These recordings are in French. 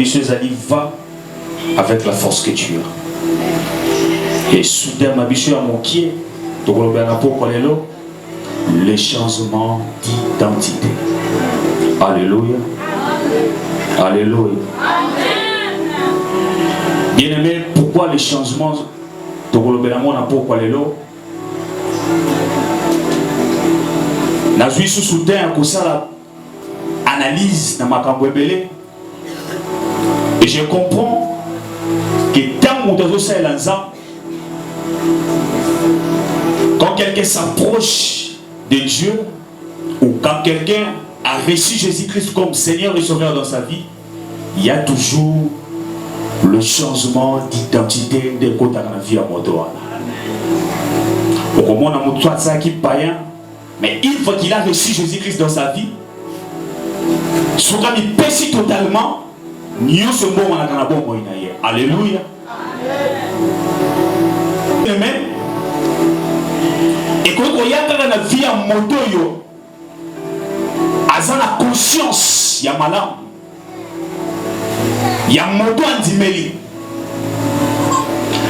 mission va avec la force que tu as. Et soudain, ma mission à mon pied, le changement d'identité. Alléluia. Alléluia. Bien-aimé, pourquoi les changements de na suis sous soudain à ça analyse dans ma cambouébélé et je comprends que tant quand quelqu'un s'approche de Dieu ou quand quelqu'un a reçu Jésus-Christ comme Seigneur et Sauveur dans sa vie, il y a toujours le changement d'identité de côté dans la vie à Motoa. Au moment où on a ça qui païen, mais une fois qu'il a reçu Jésus-Christ dans sa vie, son ami pèse totalement, nous sommes bons à la bonne. Alléluia. Amen. Et quand il y a dans la vie à Motoyo, à la conscience, il y a malade. Il y a moto andimeli.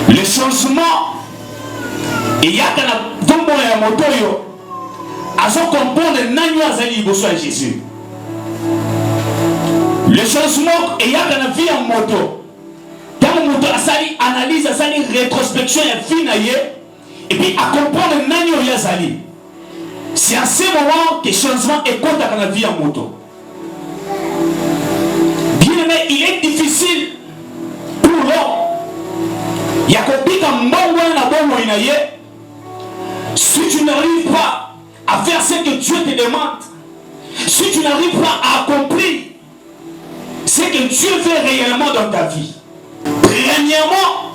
Le changement, il y a dans la tombe ya moto yo. Azo comprendre nanyo azali boso à Jésus. Le changement, il y a dans la vie en moto. Quand moto asali analyse, asali rétrospection ya vie na ye, et puis à comprendre nanyo yazali. C'est à ce moment que le changement est compte dans la vie en moto. Il est difficile pour l'homme. Il y a si tu n'arrives pas à faire ce que Dieu te demande, si tu n'arrives pas à accomplir ce que Dieu fait réellement dans ta vie, premièrement,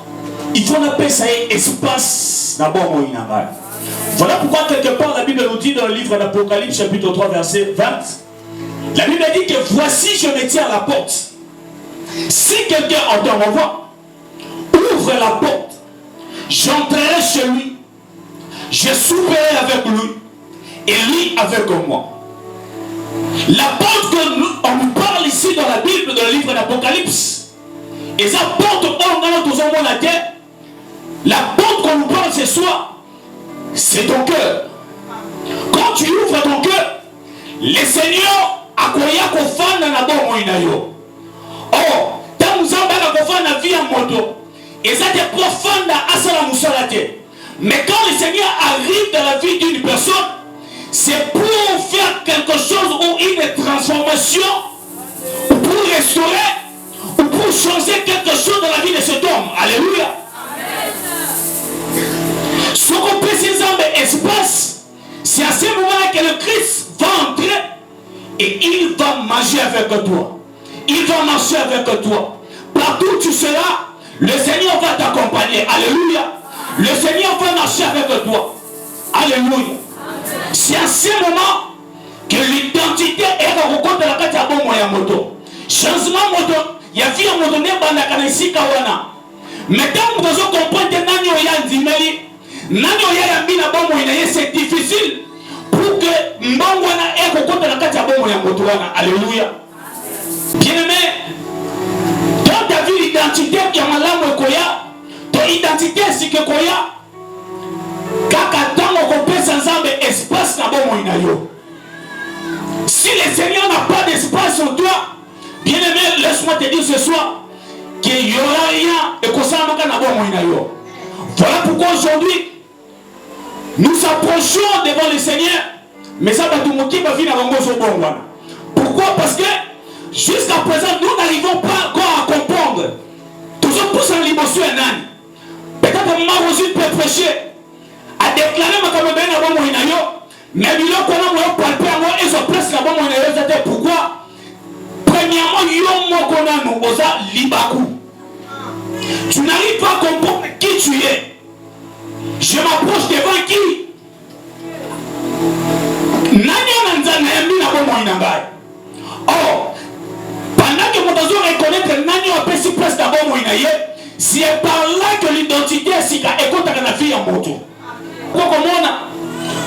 il faut appeler ça espace d'abord. Voilà pourquoi quelque part la Bible nous dit dans le livre d'Apocalypse chapitre 3 verset 20, la Bible dit que voici je me tiens à la porte. Si quelqu'un entend ma voix, ouvre la porte, j'entrerai chez lui, je souperai avec lui et lui avec moi. La porte qu'on nous parle ici dans la Bible, dans le livre d'Apocalypse, et sa porte la porte qu'on nous parle ce soir, c'est ton cœur. Quand tu ouvres ton cœur, le Seigneur a quoi qu'on fait dans la bonne. Oh, tant nous avons fait la vie en moto, et ça est profond à Asala Moussalate. Mais quand le Seigneur arrive dans la vie d'une personne, c'est pour faire quelque chose ou une transformation, ou pour restaurer, ou pour changer quelque chose dans la vie de cet homme. Alléluia. Ce qu'on peut dans espace, c'est à ce moment que le Christ va entrer et il va manger avec toi. Il va marcher avec toi. Partout où tu seras, le Seigneur va t'accompagner. Alléluia. Le Seigneur va marcher avec toi. Alléluia. C'est à ce moment que l'identité est rencontre de la carte à bon moyen moto. Changement moto. Il y a vie à moto n'est pas la canesi kawana. Mais quand vous comprenez que Nanyo ya ndimeli, Nanyo ya mbina bon moyen, c'est difficile pour que Mbangwana ait rencontre de la carte à bon moyen moto. Alléluia. Bien-aimé, dans ta vie, l'identité qui est malade, ton identité, c'est que koya, kakatango kopé sans âme, espace na bon moyen. Si le Seigneur n'a pas d'espace en toi, bien-aimé, laisse-moi te dire ce soir qu'il n'y aura rien et qu'on s'en va na bon moyen. Voilà pourquoi aujourd'hui, nous approchons devant le Seigneur, mais ça va tout moquer ma vie dans le bon. Pourquoi? Parce que jusqu'à présent, nous n'arrivons pas encore à comprendre. Toujours plus en l'émotion et nan. Peut-être que moi aussi peut prêcher, à déclarer ma caméra à bon moyen, mais il y a qu'on a palpé à moi et se place la bon moyen. Pourquoi? Premièrement, il y a moi qu'on a nous osa libaku. Tu n'arrives pas à comprendre qui tu es. Je m'approche devant qui? Nanya nanzana yambi na bon moyen. Or, pendant que mon oiseau reconnaît que Nanya a perçu presque d'abord moyen, c'est par là que l'identité est écoute à la vie en moto. Pourquoi on a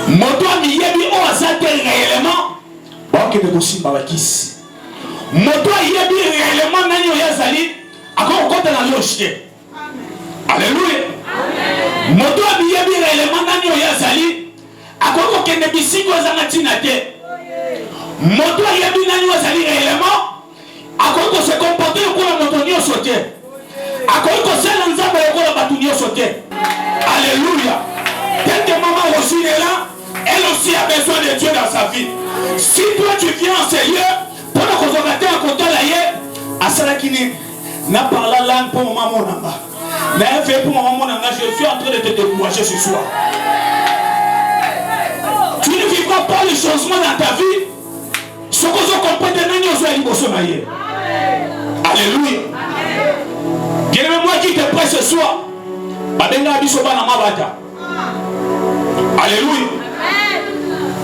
moto a mis au hasard réellement? Parce que nous sommes malakis. moto ayebi réellement nani oyo azali akokota na loche. Alléluia. Moto ayebi réellement nani oyo azali akokokende bisiko ezanga tina te. Moto ayebi nani azali réellement akoko se comporter lokola moto nyonso te. Akoko sala nzambe lokola bato nyonso te. Alléluia. Dès que maman aussi est là, elle aussi a besoin de Dieu dans sa vie. Si toi tu viens en ce lieu, pendant qu'on va te raconter la à Salakine, n'a pas la langue pour maman nanga. N'a fait pour maman nanga, je suis en train de te décourager ce soir. Tu ne vivras pas le changement dans ta vie. Ce que vous comprenez, alléluia. Bien-aimé, moi qui te prête ce soir, babenga biso bana mabata. Alléluia.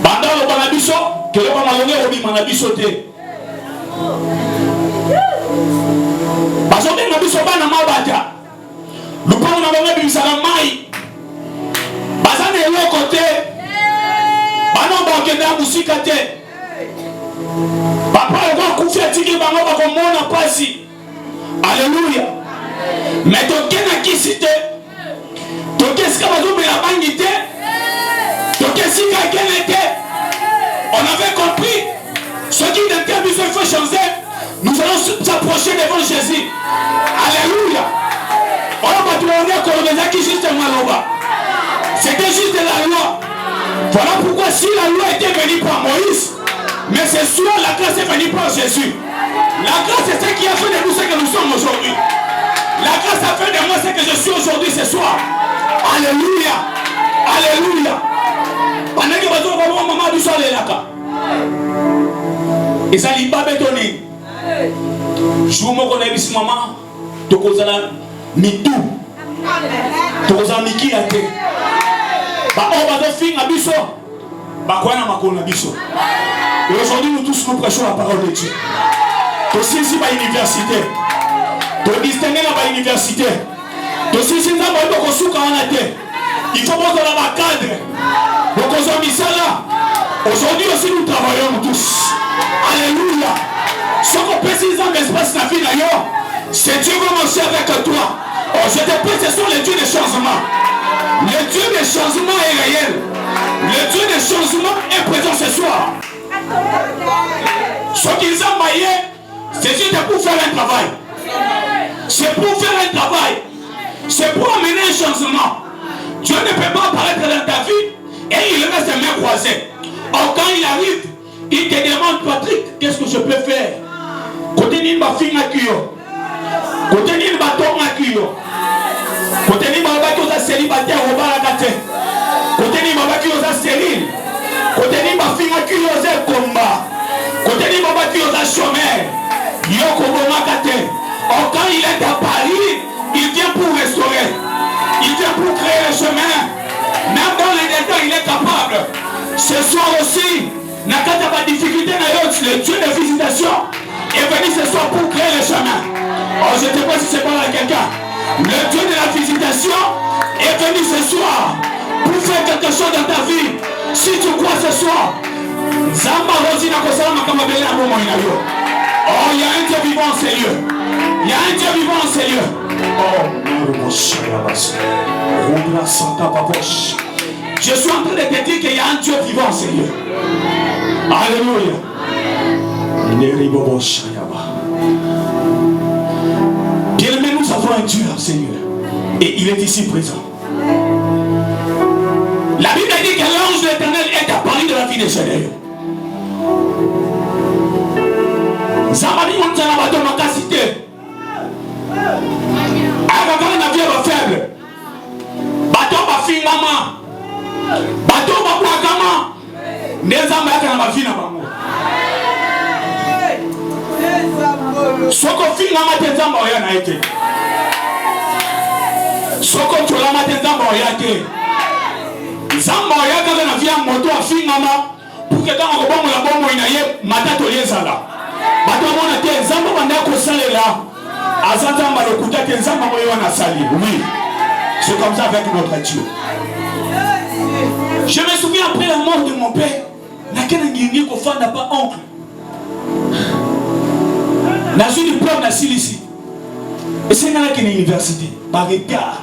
Banda lo bana biso, que le bana longue obi mana biso te. Parce que benga biso bana mabata. Le bana na longue bisala mai. Bazana yo côté. Bana ba kenda musika te. Papa va kufia tiki bango ba komona pasi. Alléluia. Mais ton kena kisite. Ton keska bazo me la bangite. On avait compris ce qui était besoin de changer. Nous allons s'approcher devant Jésus. Alléluia. C'était juste de la loi. Voilà pourquoi si la loi était venue par Moïse, mais ce soir la grâce est venue par Jésus. La grâce est ce qui a fait de nous ce que nous sommes aujourd'hui. La grâce a fait de moi ce que je suis aujourd'hui ce soir. Alléluia. Alléluia. Pendant que vous avez maman du sol est là. Et ça n'est pas bétonné. Je vous montre que maman, tu as mis tout. Tu as mis qui a été. On va faire un biso. Et aujourd'hui, nous tous nous prêchons la parole de Dieu. Tu es ici à l'université. Tu es distingué à l'université. Tu es ici à l'université. Il faut voir dans la cadre. Donc aujourd'hui aussi nous travaillons tous. Alléluia. Ce qu'on précise dans l'espace de la vie d'ailleurs, c'est Dieu va marcher avec toi. Oh, je te prie, ce sont les dieux de changement. Le Dieu de changement est réel. Le Dieu de changement est présent ce soir. Ce qu'ils ont maillé, c'est juste pour faire un travail. C'est pour faire un travail. C'est pour amener un changement. Dieu ne peut pas apparaître dans ta vie et il reste les mains croisées. Or quand il arrive, il te demande, Patrick, qu'est-ce que je peux faire? Côté ni ma fille à Kyo. Côté ni ma tombe à Kyo. Côté ni ma bateau à célibataire au Barakate. Côté ni ma bateau à stérile. Côté ni ma fille à Kyo à combat. Côté ni ma bateau à chômeur. Yoko Bomakate. Or quand il est à Paris, il vient pour restaurer. Il vient pour créer le chemin. Même dans les détails, il est capable. Ce soir aussi, n'a pas de difficulté, le Dieu de visitation est venu ce soir pour créer le chemin. Oh, je ne sais pas si c'est pas là quelqu'un. Le Dieu de la visitation est venu ce soir pour faire quelque chose dans ta vie. Si tu crois ce soir, oh, il y a un Dieu vivant en ces lieux. Il y a un Dieu vivant en ces lieux. Oh, je suis en train de te dire qu'il y a un Dieu vivant en ces lieux. Alléluia. Bien-aimé, nous avons un Dieu, Seigneur. Et il est ici présent. La Bible dit que l'ange de l'Éternel est apparu de la vie de Jésus. Zamani on tient la bateau ma cité. Avec un avion faible. Bateau ma fille maman. Bateau ma maman. Des hommes avec ma fille maman. Soko fille maman tes hommes rien a été. Soko tu la matin d'amba oyate. Zamba oyate na via moto a fille maman pour que quand on bombe la bombe inaye matato yezala. Bato mona te zamba banda ko salela. Azata malokuta te zamba moyo na sali. Oui. C'est comme ça avec notre Dieu. Je me souviens après la mort de mon père, n'a qu'un ngi ko fanda pas oncle. Dans une diplôme na silisi. Et c'est dans une université. Par retard.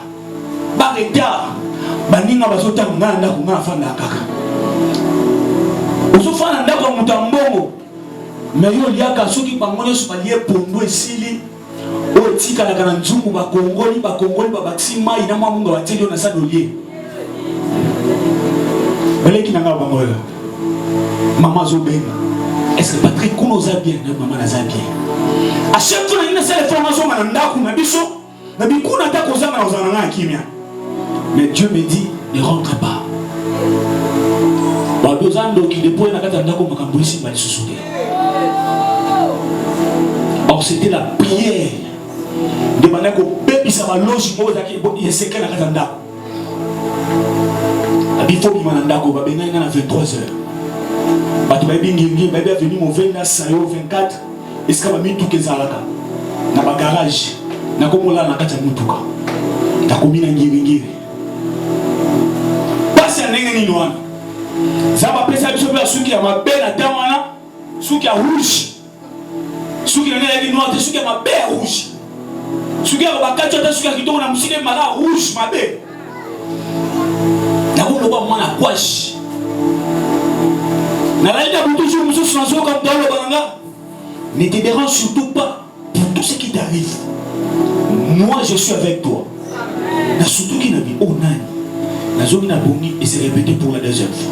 Baninga bazota ngana kunga fanda kaka. Osofana ndako mutambongo. Mais yo liaka soki bangonyo sopalie pondo esili. O tika na kana nzungu ba kongoli bakisima ina mamunga wateli na sadolie. Beleki nanga bangoyo. Maman Zobenga. Est-ce que Patrick Kounoza bien, maman Naza bien? À chaque fois, il y a une formation, mais Dieu me dit, ne rentre pas. Or, c'était la prière. De manière que bébé ça va loger, il y a secret dans la Katanda. Il faut qu'il m'en ait 23 heures. Batu baby venu mon 24 est-ce que mis tout que zalaka na ba garage na komola na kata mutuka na komina ngiri pasi ndenge ni noana zaba pesa biso pe suki ya mabe na tamana suki ya rouge suki na ngi noir te suki ya mabe rouge suki ya ba kata te suki ya kitoko na musike mala rouge mabe na ko loba mwana kwashi. Ne te dérange surtout pas pour tout ce qui t'arrive. Moi je suis avec toi. Surtout qui n'a dit oh nani. Nazomi n'a bongi et c'est répété pour la deuxième fois.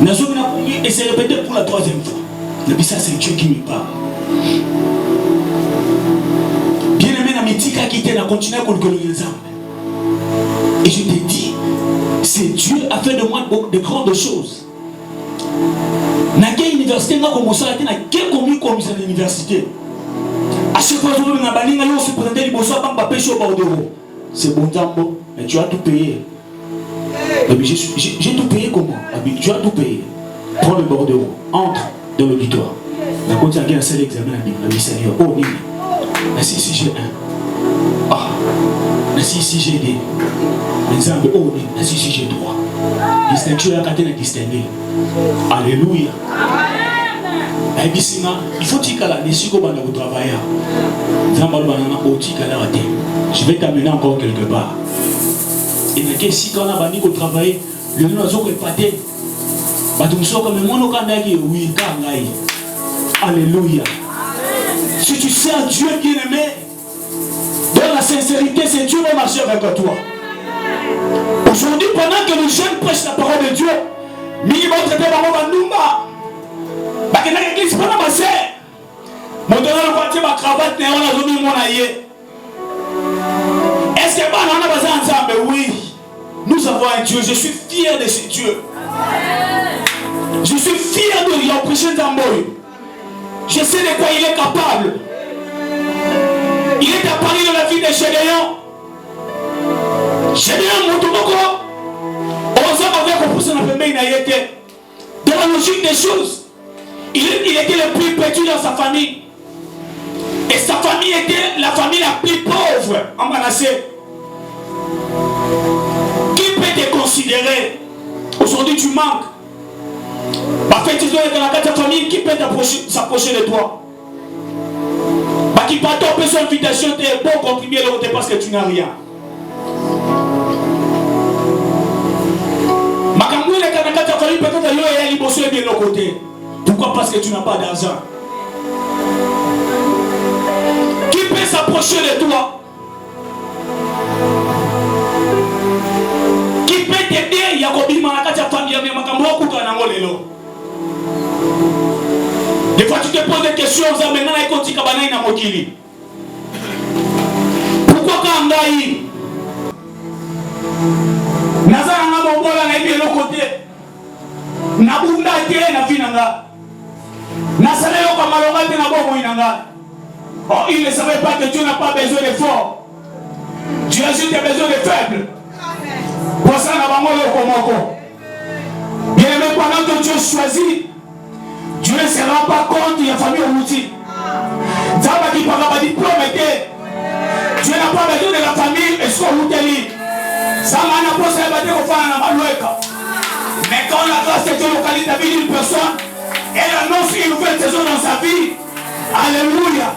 Nazomi n'a bongi et c'est répété pour la troisième fois. Et puis ça c'est Dieu qui me parle. Bien aimé na mitika qui t'aide à continuer à collecter les armes. Et je te dis, c'est Dieu a fait de moi de grandes choses. Na quelle université n'a commencé à quel commis commissaire de l'université. À chaque fois que je na balinga yo se présenter liboso ba pêche au bordereau. C'est bon tambo, mais tu as tout payé. J'ai tout payé comment? Tu as tout payé. Prends le bordereau, entre dans l'auditoire. La côté à salle examen la Seigneur. Oh ni. La CCG1. Ah. La CCG2. L'examen oh ni, la CCG3. Distinction à katena distinguer. Alléluia. Il faut dire que la décision va nous travailler. Je vais t'amener encore quelque part. Et si quand on a banni au travail, le nom a épaté. Alléluia. Si tu sais un Dieu bien aimé, dans la sincérité, c'est Dieu qui va marcher avec toi. Aujourd'hui, pendant que les jeunes prêchent la parole de Dieu, minimum traité par moi Numba. Parce que dans l'église, pendant ma sœur, mon donné le quartier, ma cravate, on a donné mon aïe. Est-ce que on a besoin ensemble? Oui. Nous avons un Dieu. Je suis fier de ce Dieu. Je suis fier de lui en prêchant dans moi. Je sais de quoi il est capable. Il est apparu dans la vie de Gédéon. Gédéon, mon tomoko. Dans la logique des choses, il était le plus petit dans sa famille. Et sa famille était la famille la plus pauvre en Manassé. Qui peut te considérer? Aujourd'hui tu manques. Parce que tu dois être dans la famille, qui peut s'approcher de toi? Parce qu'il part ton peu son invitation, tu es bon contribuer de l'autre parce que tu n'as rien. Peut-être que tu as bien de côté. Pourquoi? Parce que tu n'as pas d'argent. Qui peut s'approcher de toi? Qui peut t'aider? Yakobi Manakata famille, des fois tu te poses des questions, pourquoi quand Ngaï Nazara n'a pas de l'autre côté? Nabunda te na finanga. Nasale yo comme malonga te na bomo inanga. Oh, il ne savait pas que Dieu n'a pas besoin de forts. Dieu a juste besoin de faibles. Pour ça, n'a pas le komoko. Bien aimé, pendant que Dieu choisit, Dieu ne se rend pas compte de la famille outil. Zaba qui parle pas diplôme était. Dieu n'a pas besoin de la famille et ce qu'on outil. Ça m'a pas posé la bataille au fan à Maloueka. Mais quand la grâce de Dieu localise la vie d'une personne, elle annonce une nouvelle saison dans sa vie. Alléluia.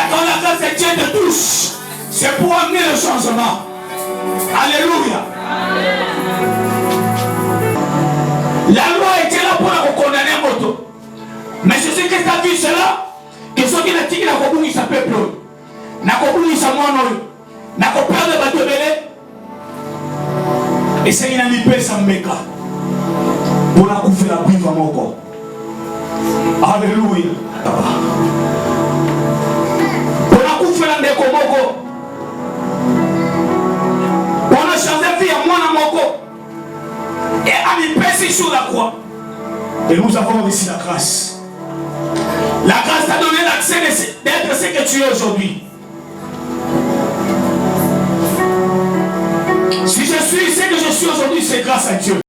Quand la grâce de Dieu te touche, c'est pour amener le changement. Alléluia. La loi était là pour condamner un moto. Mais Jésus-Christ a vu cela, que ceux qui n'ont pas dit qu'il sa peuple, n'a pas dit sa moine, n'a pas perdu le bateau belé, et c'est une amie paix sans méca. Pour la couper la bouille à mon corps. Alléluia. Pour la couper la déco moko. Pour la changer vie à moi dans mon corps. Et à mi paix sur la croix. Et nous avons reçu la grâce. La grâce t'a donné l'accès d'être ce que tu es aujourd'hui. Si je suis ce que je suis aujourd'hui, c'est grâce à Dieu.